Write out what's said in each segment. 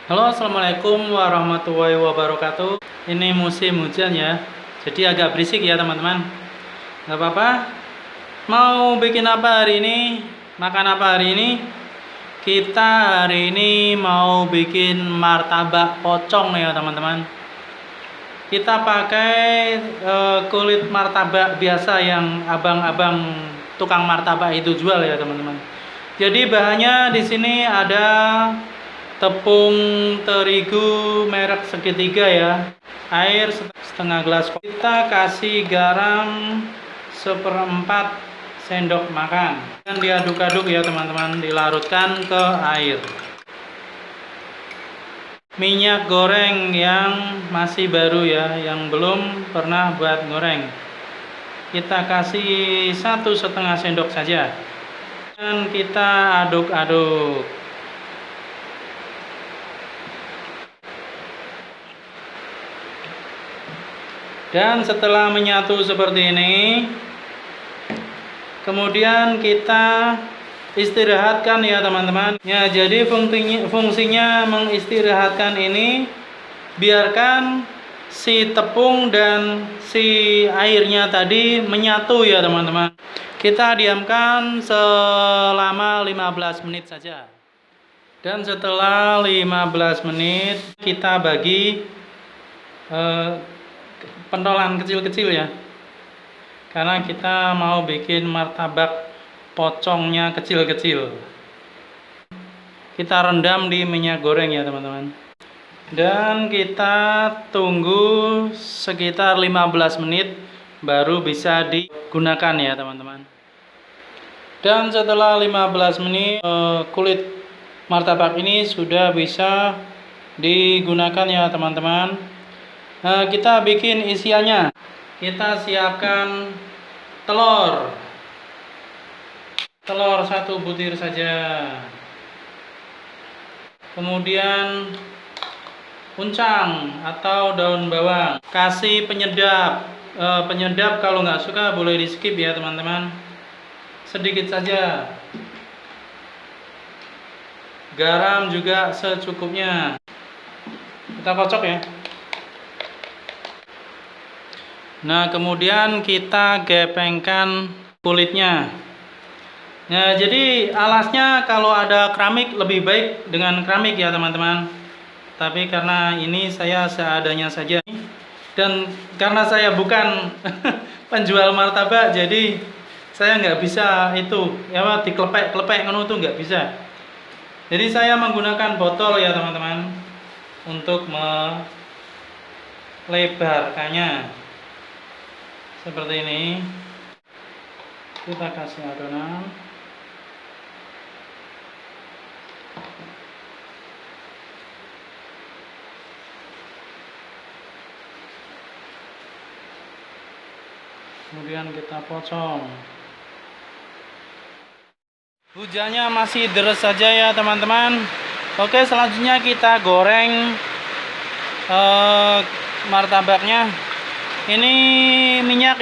Halo, assalamualaikum warahmatullahi wabarakatuh. Ini musim hujan ya, jadi agak berisik ya teman-teman. Gak apa-apa. Mau bikin apa hari ini? Makan apa hari ini? Kita hari ini mau bikin martabak pocong nih ya teman-teman. Kita pakai kulit martabak biasa yang abang-abang tukang martabak itu jual ya teman-teman. Jadi bahannya di sini ada tepung terigu merek segitiga ya, air setengah gelas, kita kasih garam seperempat sendok makan dan diaduk-aduk ya teman-teman, dilarutkan ke air. Minyak goreng yang masih baru ya, yang belum pernah buat goreng, kita kasih 1,5 sendok saja dan kita aduk-aduk. Dan setelah menyatu seperti ini, kemudian kita istirahatkan ya teman-teman. Ya, jadi fungsinya mengistirahatkan ini, biarkan si tepung dan si airnya tadi menyatu ya teman-teman. Kita diamkan selama 15 menit saja. Dan setelah 15 menit kita bagi pentolan kecil-kecil ya, karena kita mau bikin martabak pocongnya kecil-kecil. Kita rendam di minyak goreng ya teman-teman, dan kita tunggu sekitar 15 menit baru bisa digunakan ya teman-teman. Dan setelah 15 menit kulit martabak ini sudah bisa digunakan ya teman-teman. Kita bikin isiannya. Kita siapkan telur 1 butir saja, kemudian kuncang atau daun bawang, kasih penyedap. Penyedap kalau nggak suka boleh di skip ya teman-teman, sedikit saja. Garam juga secukupnya, kita kocok ya. Nah, kemudian kita gepengkan kulitnya. Nah, jadi alasnya kalau ada keramik lebih baik dengan keramik ya teman-teman. Tapi karena ini saya seadanya saja, dan karena saya bukan penjual martabak, jadi saya nggak bisa itu ya, diklepek-klepek ngono tuh nggak bisa. Jadi saya menggunakan botol ya teman-teman untuk melebarkannya. Seperti ini, kita kasih adonan. Kemudian kita pocong. Hujannya masih deras saja ya teman-teman. Oke, selanjutnya kita goreng martabaknya. Ini minyak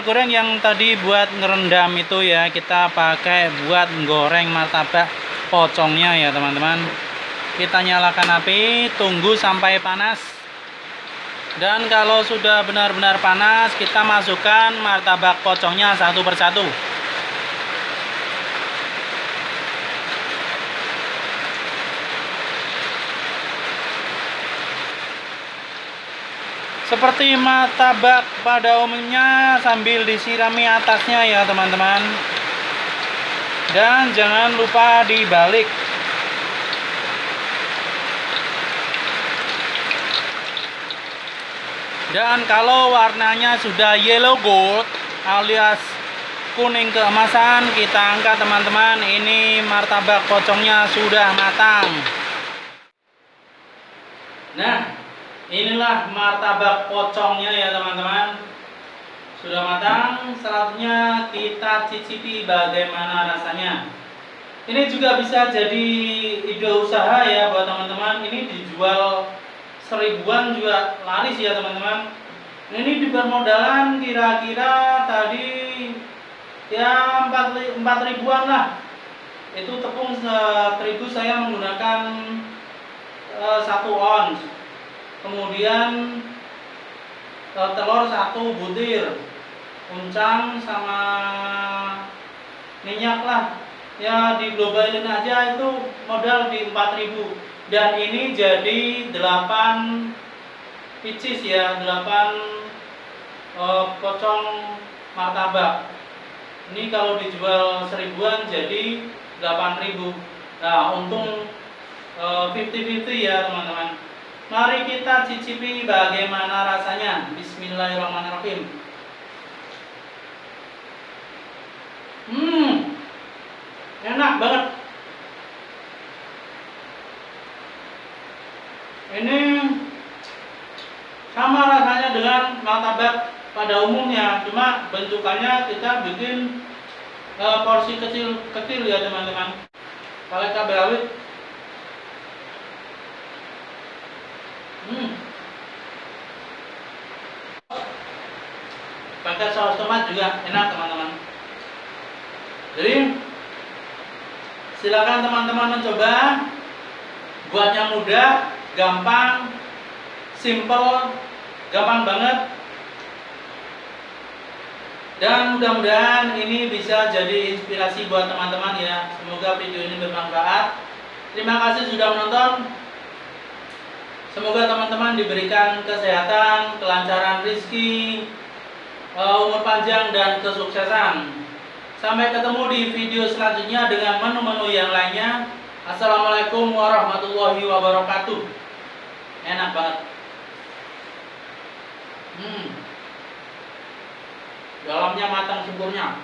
goreng yang tadi buat ngerendam itu ya, kita pakai buat goreng martabak pocongnya ya teman-teman. Kita nyalakan api, tunggu sampai panas. Dan kalau sudah benar-benar panas, kita masukkan martabak pocongnya satu persatu. Seperti martabak pada umumnya, sambil disirami atasnya ya teman-teman. Dan jangan lupa dibalik. Dan kalau warnanya sudah yellow gold alias kuning keemasan, kita angkat teman-teman. Ini martabak pocongnya sudah matang. Nah, inilah martabak pocongnya ya teman-teman, sudah matang. Selanjutnya kita cicipi bagaimana rasanya. Ini juga bisa jadi ide usaha ya buat teman-teman. Ini dijual 1000-an juga laris ya teman-teman. Ini di permodalan kira-kira tadi ya 4 ribuan lah. Itu tepung terigu saya menggunakan 1 ons, kemudian telur 1 butir, uncang sama minyak lah ya, diglobalin aja itu modal di 4.000. Dan ini jadi 8 pieces ya, 8 pocong martabak. Ini kalau dijual 1000-an jadi 8.000. Nah, untung 50-50 ya teman-teman. Mari kita cicipi bagaimana rasanya. Bismillahirrahmanirrahim. Enak banget. Ini sama rasanya dengan martabak pada umumnya, cuma bentukannya kita bikin porsi kecil-kecil ya teman-teman. Pakai cabai rawit. Pakai saus tomat juga enak teman-teman. Jadi silakan teman-teman mencoba. Buatnya mudah, gampang, simple, gampang banget. Dan mudah-mudahan ini bisa jadi inspirasi buat teman-teman ya. Semoga video ini bermanfaat. Terima kasih sudah menonton. Semoga teman-teman diberikan kesehatan, kelancaran rezeki, umur panjang dan kesuksesan. Sampai ketemu di video selanjutnya dengan menu-menu yang lainnya. Assalamualaikum warahmatullahi wabarakatuh. Enak banget. Dalamnya matang sempurna.